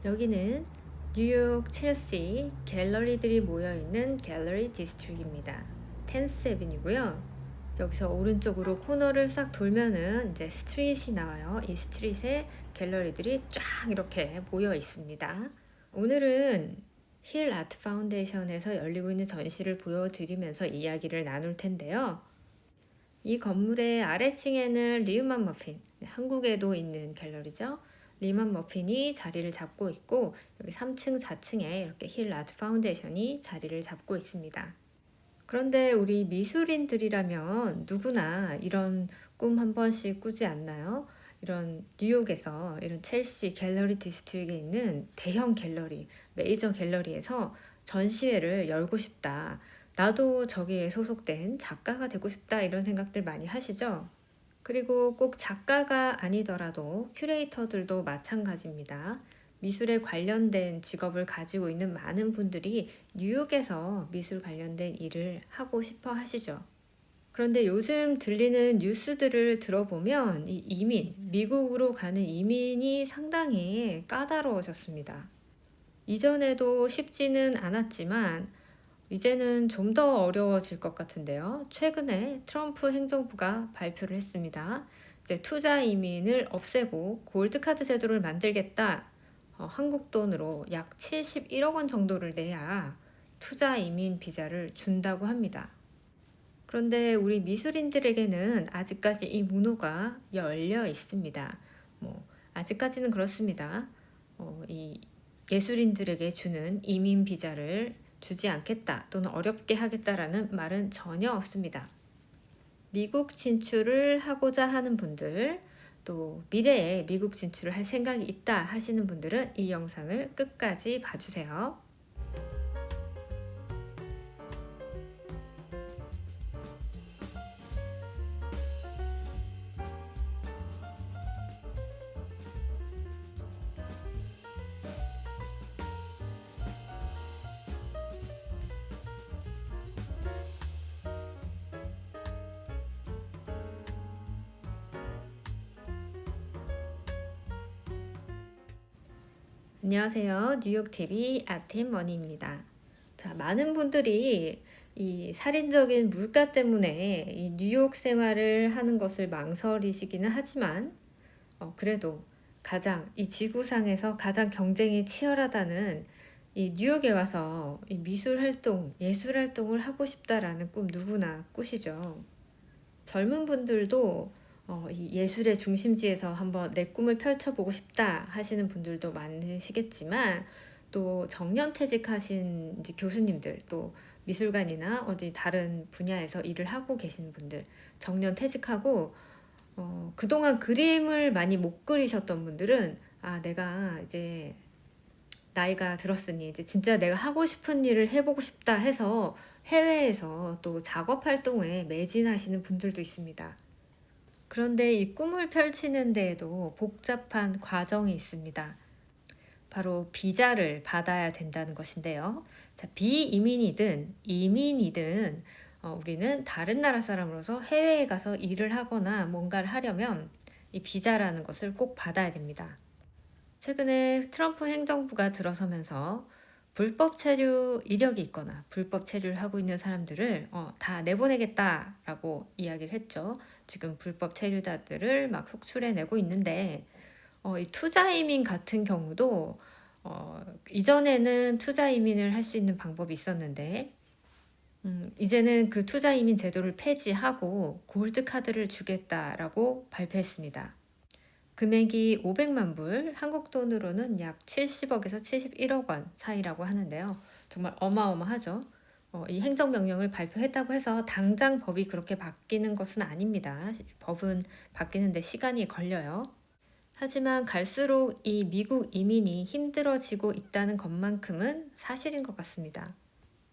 여기는 뉴욕 첼시 갤러리들이 모여있는 갤러리 디스트릭입니다. 텐스 에비뉴고요. 여기서 오른쪽으로 코너를 싹 돌면은 이제 스트릿이 나와요. 이 스트릿에 갤러리들이 쫙 이렇게 모여 있습니다. 오늘은 힐 아트 파운데이션에서 열리고 있는 전시를 보여드리면서 이야기를 나눌 텐데요. 이 건물의 아래층에는 리우만 머핀, 한국에도 있는 갤러리죠. 리만 머핀이 자리를 잡고 있고 여기 3층, 4층에 이렇게 힐 아트 파운데이션이 자리를 잡고 있습니다. 그런데 우리 미술인들이라면 누구나 이런 꿈 한 번씩 꾸지 않나요? 이런 뉴욕에서 이런 첼시 갤러리 디스트릭에 있는 대형 갤러리, 메이저 갤러리에서 전시회를 열고 싶다. 나도 저기에 소속된 작가가 되고 싶다. 이런 생각들 많이 하시죠? 그리고 꼭 작가가 아니더라도 큐레이터들도 마찬가지입니다. 미술에 관련된 직업을 가지고 있는 많은 분들이 뉴욕에서 미술 관련된 일을 하고 싶어 하시죠. 그런데 요즘 들리는 뉴스들을 들어보면 이 이민, 미국으로 가는 이민이 상당히 까다로워졌습니다. 이전에도 쉽지는 않았지만 이제는 좀 더 어려워질 것 같은데요. 최근에 트럼프 행정부가 발표를 했습니다. 이제 투자 이민을 없애고 골드카드 제도를 만들겠다. 한국 돈으로 약 71억 원 정도를 내야 투자 이민 비자를 준다고 합니다. 그런데 우리 미술인들에게는 아직까지 이 문호가 열려 있습니다. 아직까지는 그렇습니다. 이 예술인들에게 주는 이민 비자를 주지 않겠다 또는 어렵게 하겠다라는 말은 전혀 없습니다. 미국 진출을 하고자 하는 분들, 또 미래에 미국 진출을 할 생각이 있다 하시는 분들은 이 영상을 끝까지 봐주세요. 안녕하세요. 뉴욕TV 아트앤머니입니다. 자, 많은 분들이 이 살인적인 물가 때문에 이 뉴욕 생활을 하는 것을 망설이시기는 하지만 그래도 이 지구상에서 가장 경쟁이 치열하다는 이 뉴욕에 와서 이 미술 활동, 예술 활동을 하고 싶다라는 꿈 누구나 꾸시죠. 젊은 분들도 이 예술의 중심지에서 한번 내 꿈을 펼쳐보고 싶다 하시는 분들도 많으시겠지만 또 정년퇴직하신 이제 교수님들 또 미술관이나 어디 다른 분야에서 일을 하고 계시는 분들 정년퇴직하고 그동안 그림을 많이 못 그리셨던 분들은 내가 이제 나이가 들었으니 이제 진짜 내가 하고 싶은 일을 해보고 싶다 해서 해외에서 또 작업 활동에 매진하시는 분들도 있습니다. 그런데 이 꿈을 펼치는 데에도 복잡한 과정이 있습니다. 바로 비자를 받아야 된다는 것인데요. 자, 비이민이든 이민이든 우리는 다른 나라 사람으로서 해외에 가서 일을 하거나 뭔가를 하려면 이 비자라는 것을 꼭 받아야 됩니다. 최근에 트럼프 행정부가 들어서면서 불법 체류 이력이 있거나 불법 체류를 하고 있는 사람들을 다 내보내겠다라고 이야기를 했죠. 지금 불법 체류자들을 막 속출해내고 있는데 이 투자 이민 같은 경우도 이전에는 투자 이민을 할 수 있는 방법이 있었는데 이제는 그 투자 이민 제도를 폐지하고 골드 카드를 주겠다라고 발표했습니다. 금액이 500만 불, 한국 돈으로는 약 70억에서 71억 원 사이라고 하는데요. 정말 어마어마하죠. 이 행정명령을 발표했다고 해서 당장 법이 그렇게 바뀌는 것은 아닙니다. 법은 바뀌는데 시간이 걸려요. 하지만 갈수록 이 미국 이민이 힘들어지고 있다는 것만큼은 사실인 것 같습니다.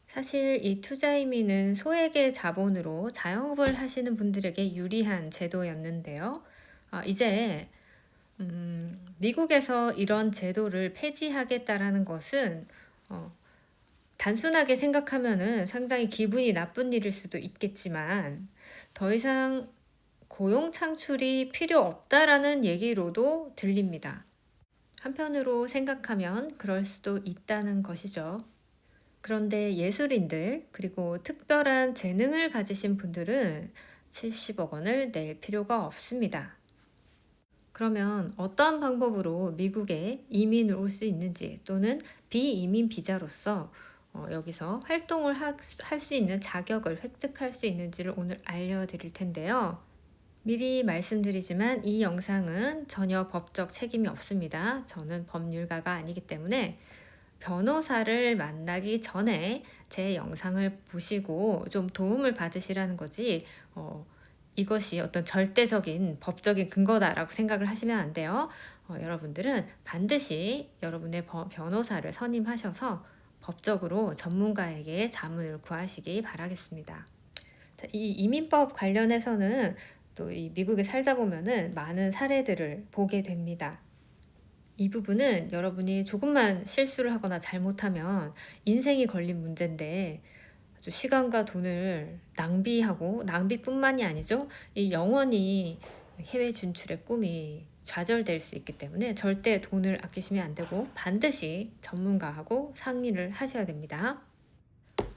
사실 이 투자 이민은 소액의 자본으로 자영업을 하시는 분들에게 유리한 제도였는데요. 이제 미국에서 이런 제도를 폐지하겠다라는 것은 단순하게 생각하면은 상당히 기분이 나쁜 일일 수도 있겠지만 더 이상 고용 창출이 필요 없다라는 얘기로도 들립니다. 한편으로 생각하면 그럴 수도 있다는 것이죠. 그런데 예술인들, 그리고 특별한 재능을 가지신 분들은 70억 원을 낼 필요가 없습니다. 그러면 어떠한 방법으로 미국에 이민을 올 수 있는지, 또는 비이민 비자로서 여기서 활동을 할 수 있는 자격을 획득할 수 있는지를 오늘 알려드릴 텐데요. 미리 말씀드리지만 이 영상은 전혀 법적 책임이 없습니다. 저는 법률가가 아니기 때문에 변호사를 만나기 전에 제 영상을 보시고 좀 도움을 받으시라는 거지, 이것이 어떤 절대적인 법적인 근거다라고 생각을 하시면 안 돼요. 여러분들은 반드시 여러분의 변호사를 선임하셔서 법적으로 전문가에게 자문을 구하시기 바라겠습니다. 자, 이 이민법 관련해서는 또 이 미국에 살다 보면은 많은 사례들을 보게 됩니다. 이 부분은 여러분이 조금만 실수를 하거나 잘못하면 인생이 걸린 문제인데, 아주 시간과 돈을 낭비하고, 낭비뿐만이 아니죠. 이 영원히 해외 진출의 꿈이 좌절될 수 있기 때문에 절대 돈을 아끼시면 안 되고 반드시 전문가하고 상의를 하셔야 됩니다.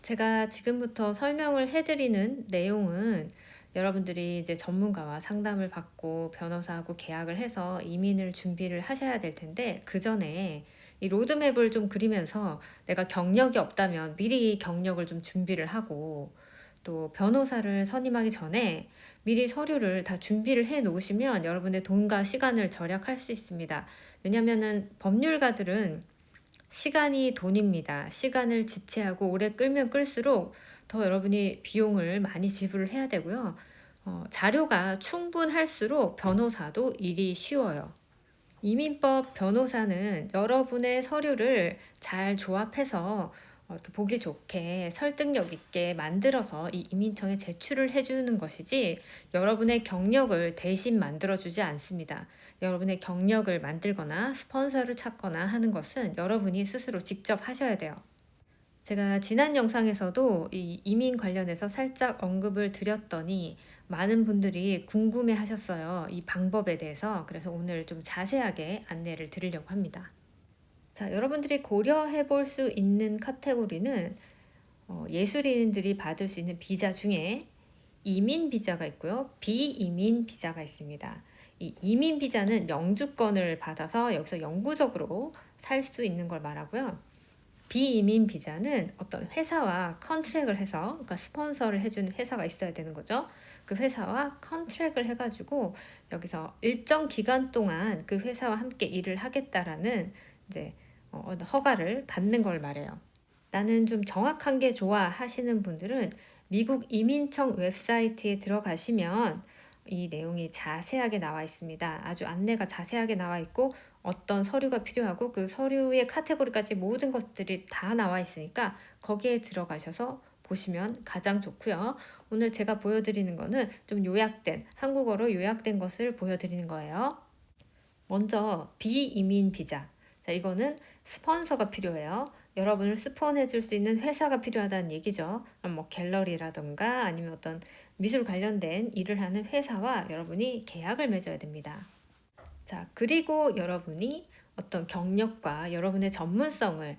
제가 지금부터 설명을 해드리는 내용은 여러분들이 이제 전문가와 상담을 받고 변호사하고 계약을 해서 이민을 준비를 하셔야 될 텐데, 그 전에 이 로드맵을 좀 그리면서 내가 경력이 없다면 미리 경력을 좀 준비를 하고, 또 변호사를 선임하기 전에 미리 서류를 다 준비를 해 놓으시면 여러분의 돈과 시간을 절약할 수 있습니다. 왜냐면은 법률가들은 시간이 돈입니다. 시간을 지체하고 오래 끌면 끌수록 더 여러분이 비용을 많이 지불을 해야 되고요. 자료가 충분할수록 변호사도 일이 쉬워요. 이민법 변호사는 여러분의 서류를 잘 조합해서 이렇게 보기 좋게 설득력 있게 만들어서 이 이민청에 제출을 해주는 것이지, 여러분의 경력을 대신 만들어주지 않습니다. 여러분의 경력을 만들거나 스폰서를 찾거나 하는 것은 여러분이 스스로 직접 하셔야 돼요. 제가 지난 영상에서도 이 이민 관련해서 살짝 언급을 드렸더니 많은 분들이 궁금해 하셨어요. 이 방법에 대해서. 그래서 오늘 좀 자세하게 안내를 드리려고 합니다. 자, 여러분들이 고려해 볼 수 있는 카테고리는 예술인들이 받을 수 있는 비자 중에 이민 비자가 있고요. 비이민 비자가 있습니다. 이 이민 비자는 영주권을 받아서 여기서 영구적으로 살 수 있는 걸 말하고요. 비이민 비자는 어떤 회사와 컨트랙을 해서, 그러니까 스폰서를 해주는 회사가 있어야 되는 거죠. 그 회사와 컨트랙을 해가지고 여기서 일정 기간 동안 그 회사와 함께 일을 하겠다라는 이제 허가를 받는 걸 말해요. 나는 좀 정확한 게 좋아 하시는 분들은 미국 이민청 웹사이트에 들어가시면 이 내용이 자세하게 나와 있습니다. 아주 안내가 자세하게 나와 있고, 어떤 서류가 필요하고 그 서류의 카테고리까지 모든 것들이 다 나와 있으니까 거기에 들어가셔서 보시면 가장 좋고요. 오늘 제가 보여드리는 거는 좀 요약된, 한국어로 요약된 것을 보여드리는 거예요. 먼저 비이민 비자. 자, 이거는 스폰서가 필요해요. 여러분을 스폰해 줄 수 있는 회사가 필요하다는 얘기죠. 뭐 갤러리라던가 아니면 어떤 미술 관련된 일을 하는 회사와 여러분이 계약을 맺어야 됩니다. 자, 그리고 여러분이 어떤 경력과 여러분의 전문성을,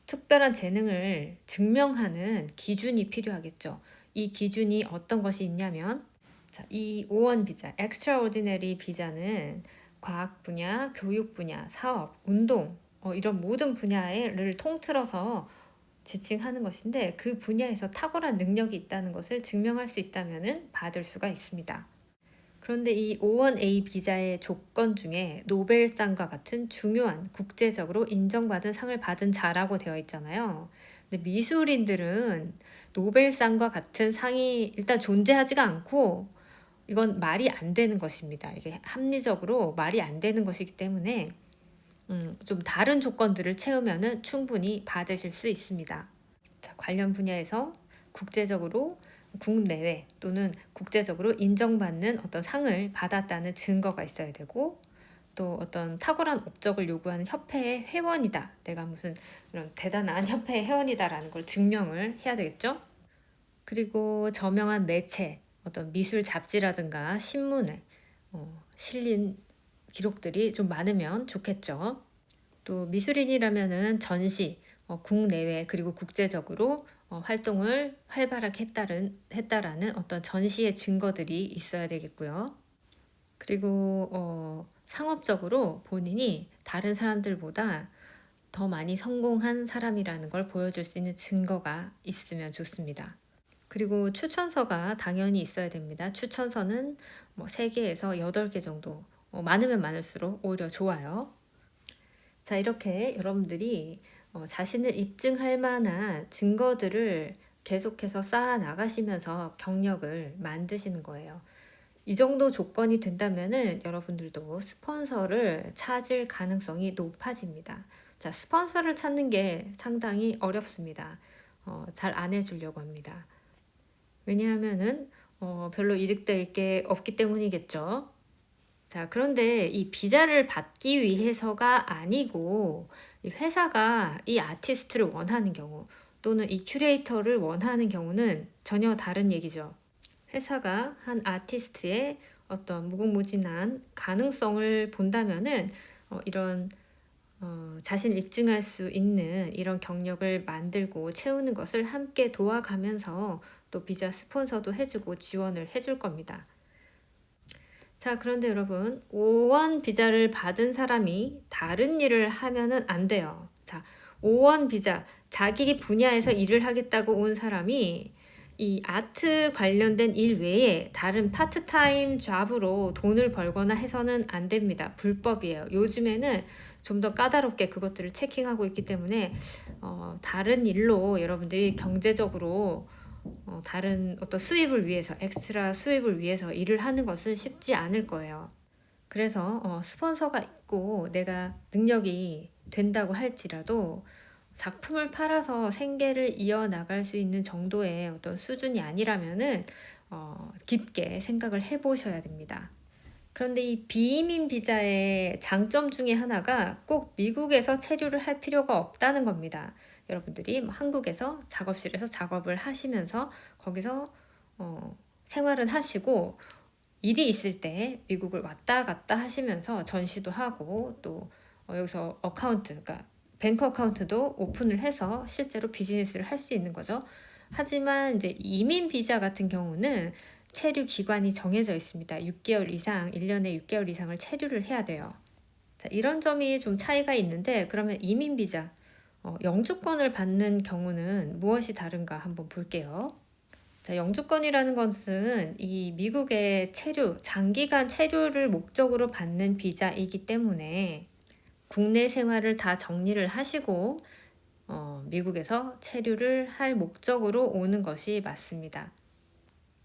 특별한 재능을 증명하는 기준이 필요하겠죠. 이 기준이 어떤 것이 있냐면, 자, 이 O1 비자, Extraordinary 비자는 과학 분야, 교육 분야, 사업, 운동, 이런 모든 분야를 통틀어서 지칭하는 것인데, 그 분야에서 탁월한 능력이 있다는 것을 증명할 수 있다면 받을 수가 있습니다. 그런데 이 O1A 비자의 조건 중에 노벨상과 같은 중요한 국제적으로 인정받은 상을 받은 자라고 되어 있잖아요. 근데 미술인들은 노벨상과 같은 상이 일단 존재하지가 않고, 이건 말이 안 되는 것입니다. 이게 합리적으로 말이 안 되는 것이기 때문에 좀 다른 조건들을 채우면은 충분히 받으실 수 있습니다. 자, 관련 분야에서 국제적으로 국내외 또는 국제적으로 인정받는 어떤 상을 받았다는 증거가 있어야 되고, 또 어떤 탁월한 업적을 요구하는 협회의 회원이다, 내가 무슨 이런 대단한 협회의 회원이다라는 걸 증명을 해야 되겠죠. 그리고 저명한 매체, 어떤 미술 잡지라든가 신문에 실린 기록들이 좀 많으면 좋겠죠. 또 미술인이라면은 전시, 국내외 그리고 국제적으로 활동을 활발하게 했다라는 어떤 전시의 증거들이 있어야 되겠고요. 그리고 상업적으로 본인이 다른 사람들보다 더 많이 성공한 사람이라는 걸 보여줄 수 있는 증거가 있으면 좋습니다. 그리고 추천서가 당연히 있어야 됩니다. 추천서는 뭐 3개에서 8개 정도, 많으면 많을수록 오히려 좋아요. 자, 이렇게 여러분들이 자신을 입증할 만한 증거들을 계속해서 쌓아 나가시면서 경력을 만드시는 거예요. 이 정도 조건이 된다면은 여러분들도 스폰서를 찾을 가능성이 높아집니다. 자, 스폰서를 찾는 게 상당히 어렵습니다. 잘 안 해주려고 합니다. 왜냐하면은 별로 이득될 게 없기 때문이겠죠. 자, 그런데 이 비자를 받기 위해서가 아니고 이 회사가 이 아티스트를 원하는 경우 또는 이 큐레이터를 원하는 경우는 전혀 다른 얘기죠. 회사가 한 아티스트의 어떤 무궁무진한 가능성을 본다면은 이런 자신을 입증할 수 있는 이런 경력을 만들고 채우는 것을 함께 도와가면서 또 비자 스폰서도 해주고 지원을 해줄 겁니다. 자, 그런데 여러분, O1 비자를 받은 사람이 다른 일을 하면은 안 돼요. 자, O1 비자, 자기 분야에서 일을 하겠다고 온 사람이 이 아트 관련된 일 외에 다른 파트타임 잡으로 돈을 벌거나 해서는 안 됩니다. 불법이에요. 요즘에는 좀 더 까다롭게 그것들을 체킹하고 있기 때문에 다른 일로 여러분들이 경제적으로 다른 어떤 수입을 위해서, 엑스트라 수입을 위해서 일을 하는 것은 쉽지 않을 거예요. 그래서 스폰서가 있고 내가 능력이 된다고 할지라도 작품을 팔아서 생계를 이어나갈 수 있는 정도의 어떤 수준이 아니라면은 깊게 생각을 해보셔야 됩니다. 그런데 이 비이민 비자의 장점 중에 하나가 꼭 미국에서 체류를 할 필요가 없다는 겁니다. 여러분들이 한국에서 작업실에서 작업을 하시면서 거기서 생활은 하시고 일이 있을 때 미국을 왔다 갔다 하시면서 전시도 하고 또 여기서 어카운트, 그러니까 뱅크 어카운트도 오픈을 해서 실제로 비즈니스를 할 수 있는 거죠. 하지만 이제 이민 비자 같은 경우는 체류 기간이 정해져 있습니다. 6개월 이상, 1년에 6개월 이상을 체류를 해야 돼요. 자, 이런 점이 좀 차이가 있는데 그러면 이민 비자, 영주권을 받는 경우는 무엇이 다른가 한번 볼게요. 자, 영주권이라는 것은 이 미국의 체류, 장기간 체류를 목적으로 받는 비자이기 때문에 국내 생활을 다 정리를 하시고 미국에서 체류를 할 목적으로 오는 것이 맞습니다.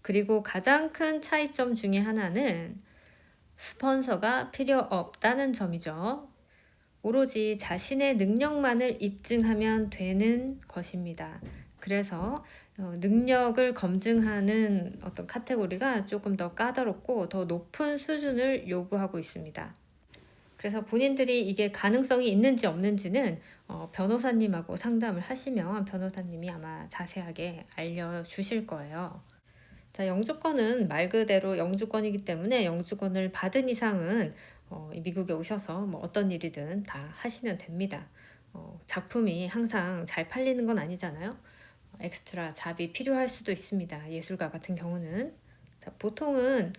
그리고 가장 큰 차이점 중에 하나는 스폰서가 필요 없다는 점이죠. 오로지 자신의 능력만을 입증하면 되는 것입니다. 그래서 능력을 검증하는 어떤 카테고리가 조금 더 까다롭고 더 높은 수준을 요구하고 있습니다. 그래서 본인들이 이게 가능성이 있는지 없는지는 변호사님하고 상담을 하시면 변호사님이 아마 자세하게 알려주실 거예요. 자, 영주권은 말 그대로 영주권이기 때문에 영주권을 받은 이상은 미국에 오셔서 뭐 어떤 일이든 다 하시면 됩니다. 작품이 항상 잘 팔리는 건 아니잖아요. 엑스트라 잡이 필요할 수도 있습니다. 예술가 같은 경우는. 자, 보통은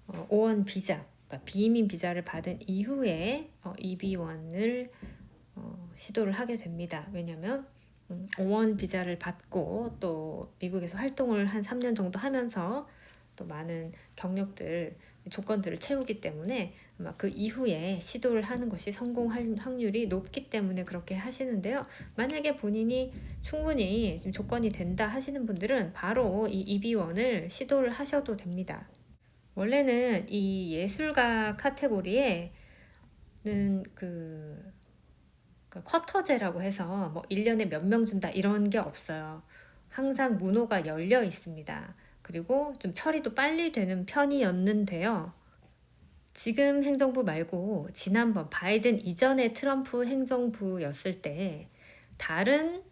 O1 비자, 그러니까 비이민 비자를 받은 이후에 EB1을 시도를 하게 됩니다. 왜냐하면 O1 비자를 받고 또 미국에서 활동을 한 3년 정도 하면서 또 많은 경력들, 조건들을 채우기 때문에 아마 그 이후에 시도를 하는 것이 성공할 확률이 높기 때문에 그렇게 하시는데요. 만약에 본인이 충분히 지금 조건이 된다 하시는 분들은 바로 이 EB1을 시도를 하셔도 됩니다. 원래는 이 예술가 카테고리에는 쿼터제라고 해서 뭐 1년에 몇 명 준다 이런 게 없어요. 항상 문호가 열려 있습니다. 그리고 좀 처리도 빨리 되는 편이었는데요. 지금 행정부 말고 지난번 바이든 이전의 트럼프 행정부였을 때 다른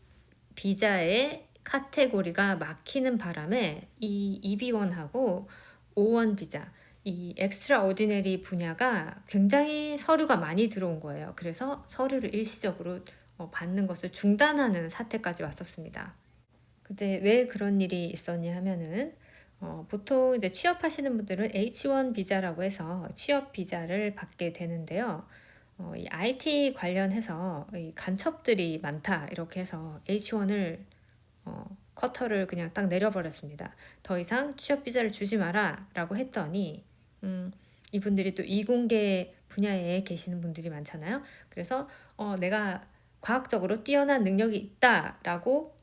비자의 카테고리가 막히는 바람에 이 EB1하고 O1 비자, 이 엑스트라 오디너리 분야가 굉장히 서류가 많이 들어온 거예요. 그래서 서류를 일시적으로 받는 것을 중단하는 사태까지 왔었습니다. 근데 왜 그런 일이 있었냐 하면은 보통 이제 취업하시는 분들은 H1 비자라고 해서 취업 비자를 받게 되는데요. 이 IT 관련해서 이 간첩들이 많다 이렇게 해서 H1을 쿼터를 그냥 딱 내려버렸습니다. 더 이상 취업 비자를 주지 마라 라고 했더니 이분들이 또 이공계 분야에 계시는 분들이 많잖아요. 그래서 내가 과학적으로 뛰어난 능력이 있다라고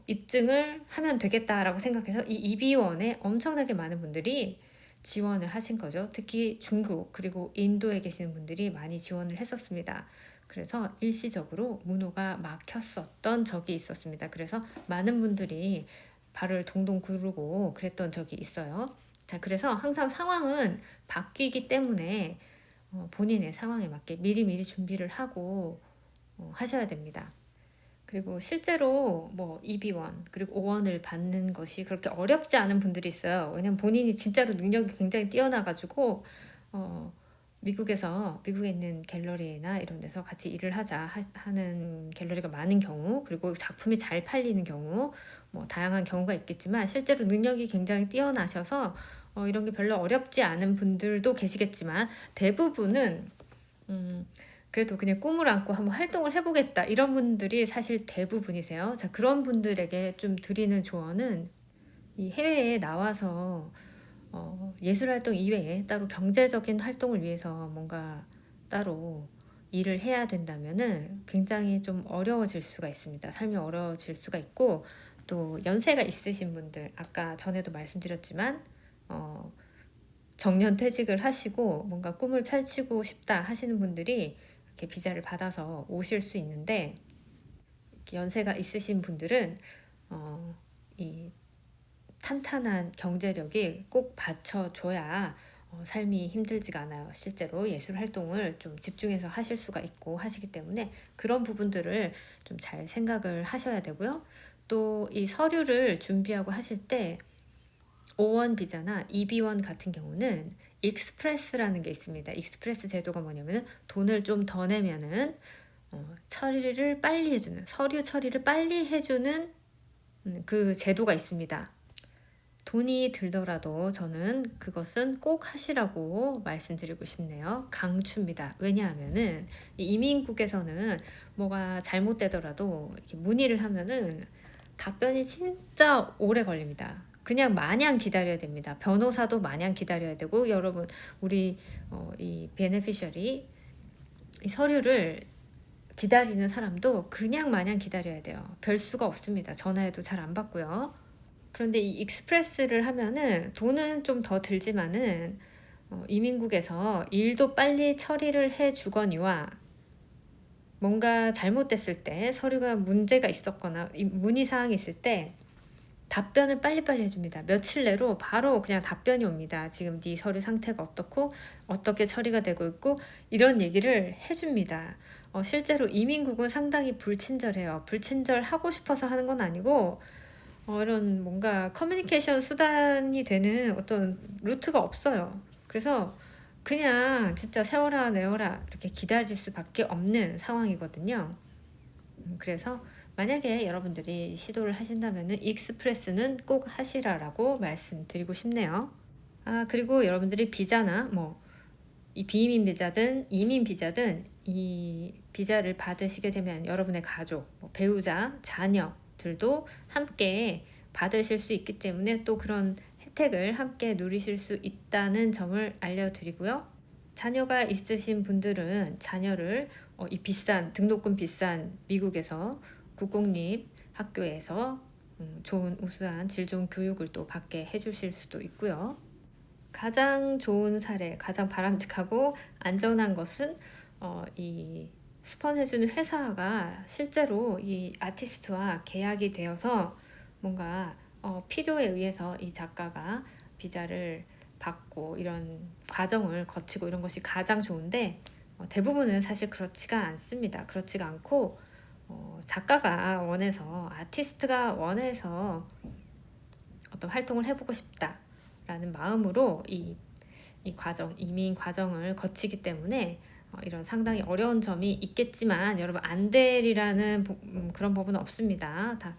입증을 하면 되겠다라고 생각해서 이 EB1에 엄청나게 많은 분들이 지원을 하신 거죠. 특히 중국 그리고 인도에 계시는 분들이 많이 지원을 했었습니다. 그래서 일시적으로 문호가 막혔었던 적이 있었습니다. 그래서 많은 분들이 발을 동동 구르고 그랬던 적이 있어요. 자, 그래서 항상 상황은 바뀌기 때문에 본인의 상황에 맞게 미리미리 준비를 하고 하셔야 됩니다. 그리고 실제로 뭐 EB1 그리고 O1을 받는 것이 그렇게 어렵지 않은 분들이 있어요. 왜냐면 본인이 진짜로 능력이 굉장히 뛰어나가지고 미국에 있는 갤러리나 이런 데서 같이 일을 하는 갤러리가 많은 경우, 그리고 작품이 잘 팔리는 경우, 뭐 다양한 경우가 있겠지만 실제로 능력이 굉장히 뛰어나셔서 이런 게 별로 어렵지 않은 분들도 계시겠지만 대부분은 그래도 그냥 꿈을 안고 한번 활동을 해보겠다 이런 분들이 사실 대부분이세요. 자, 그런 분들에게 좀 드리는 조언은 이 해외에 나와서 예술 활동 이외에 따로 경제적인 활동을 위해서 뭔가 따로 일을 해야 된다면은 굉장히 좀 어려워질 수가 있습니다. 삶이 어려워질 수가 있고, 또 연세가 있으신 분들, 아까 전에도 말씀드렸지만 정년 퇴직을 하시고 뭔가 꿈을 펼치고 싶다 하시는 분들이 이렇게 비자를 받아서 오실 수 있는데, 연세가 있으신 분들은 이 탄탄한 경제력이 꼭 받쳐줘야 삶이 힘들지가 않아요. 실제로 예술 활동을 좀 집중해서 하실 수가 있고 하시기 때문에 그런 부분들을 좀 잘 생각을 하셔야 되고요. 또 이 서류를 준비하고 하실 때 O1 비자나 EB1 같은 경우는 익스프레스라는 게 있습니다. 익스프레스 제도가 뭐냐면은 돈을 좀 더 내면은 처리를 빨리 해주는, 서류 처리를 빨리 해주는 그 제도가 있습니다. 돈이 들더라도 저는 그것은 꼭 하시라고 말씀드리고 싶네요. 강추입니다. 왜냐하면은 이민국에서는 뭐가 잘못되더라도 이렇게 문의를 하면은 답변이 진짜 오래 걸립니다. 그냥 마냥 기다려야 됩니다. 변호사도 마냥 기다려야 되고, 여러분 우리 이 베네피셔리 이 서류를 기다리는 사람도 그냥 마냥 기다려야 돼요. 별 수가 없습니다. 전화해도 잘 안 받고요. 그런데 이 익스프레스를 하면은 돈은 좀 더 들지만은 이민국에서 일도 빨리 처리를 해주거니와 뭔가 잘못됐을 때, 서류가 문제가 있었거나 문의사항이 있을 때 답변을 빨리빨리 해줍니다. 며칠 내로 바로 그냥 답변이 옵니다. 지금 네 서류 상태가 어떻고 어떻게 처리가 되고 있고 이런 얘기를 해줍니다. 실제로 이민국은 상당히 불친절해요. 불친절하고 싶어서 하는 건 아니고 이런 뭔가 커뮤니케이션 수단이 되는 어떤 루트가 없어요. 그래서 그냥 진짜 세워라 내워라 이렇게 기다릴 수밖에 없는 상황이거든요. 그래서 만약에 여러분들이 시도를 하신다면은 익스프레스는 꼭 하시라라고 말씀드리고 싶네요. 그리고 여러분들이 비자나 이 비이민 비자든 이민 비자든 이 비자를 받으시게 되면 여러분의 가족, 배우자, 자녀들도 함께 받으실 수 있기 때문에 또 그런 혜택을 함께 누리실 수 있다는 점을 알려드리고요. 자녀가 있으신 분들은 자녀를 이 등록금 비싼 미국에서 국공립 학교에서 좋은 우수한 질 좋은 교육을 또 받게 해주실 수도 있고요. 가장 좋은 사례, 가장 바람직하고 안전한 것은 이 스폰해주는 회사가 실제로 이 아티스트와 계약이 되어서 뭔가 필요에 의해서 이 작가가 비자를 받고 이런 과정을 거치고 이런 것이 가장 좋은데, 대부분은 사실 그렇지가 않습니다. 그렇지가 않고 작가가 원해서, 아티스트가 원해서 어떤 활동을 해보고 싶다라는 마음으로 이 이 과정, 이민 과정을 거치기 때문에 이런 상당히 어려운 점이 있겠지만 여러분 안 되리라는 그런 법은 없습니다. 다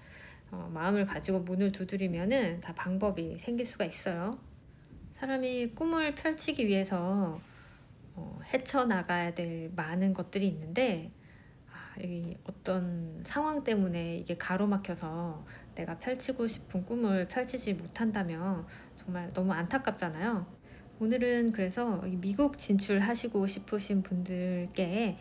마음을 가지고 문을 두드리면은 다 방법이 생길 수가 있어요. 사람이 꿈을 펼치기 위해서 헤쳐나가야 될 많은 것들이 있는데 이 어떤 상황 때문에 이게 가로막혀서 내가 펼치고 싶은 꿈을 펼치지 못한다면 정말 너무 안타깝잖아요. 오늘은 그래서 미국 진출하시고 싶으신 분들께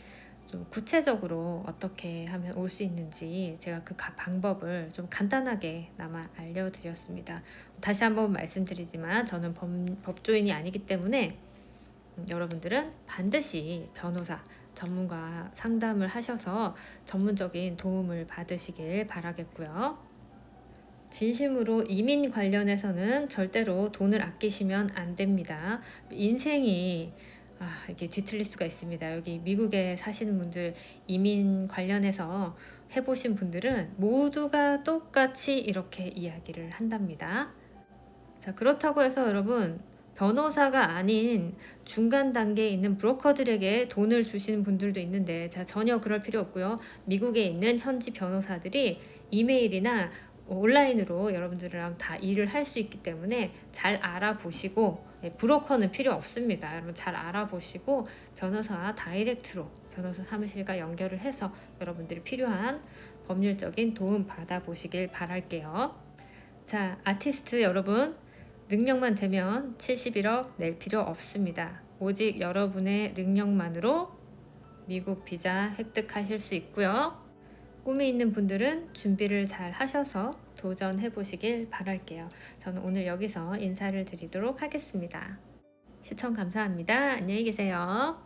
좀 구체적으로 어떻게 하면 올 수 있는지 제가 그 방법을 좀 간단하게나마 알려드렸습니다. 다시 한번 말씀드리지만 저는 법조인이 아니기 때문에 여러분들은 반드시 변호사, 전문가 상담을 하셔서 전문적인 도움을 받으시길 바라겠고요. 진심으로 이민 관련해서는 절대로 돈을 아끼시면 안 됩니다. 인생이 이게 뒤틀릴 수가 있습니다. 여기 미국에 사시는 분들, 이민 관련해서 해보신 분들은 모두가 똑같이 이렇게 이야기를 한답니다. 자, 그렇다고 해서 여러분, 변호사가 아닌 중간 단계에 있는 브로커들에게 돈을 주시는 분들도 있는데 전혀 그럴 필요 없고요. 미국에 있는 현지 변호사들이 이메일이나 온라인으로 여러분들이랑 다 일을 할 수 있기 때문에 잘 알아보시고, 브로커는 필요 없습니다. 여러분 잘 알아보시고 변호사와 다이렉트로 변호사 사무실과 연결을 해서 여러분들이 필요한 법률적인 도움 받아보시길 바랄게요. 자, 아티스트 여러분, 능력만 되면 71억 낼 필요 없습니다. 오직 여러분의 능력만으로 미국 비자 획득하실 수 있고요. 꿈이 있는 분들은 준비를 잘 하셔서 도전해 보시길 바랄게요. 저는 오늘 여기서 인사를 드리도록 하겠습니다. 시청 감사합니다. 안녕히 계세요.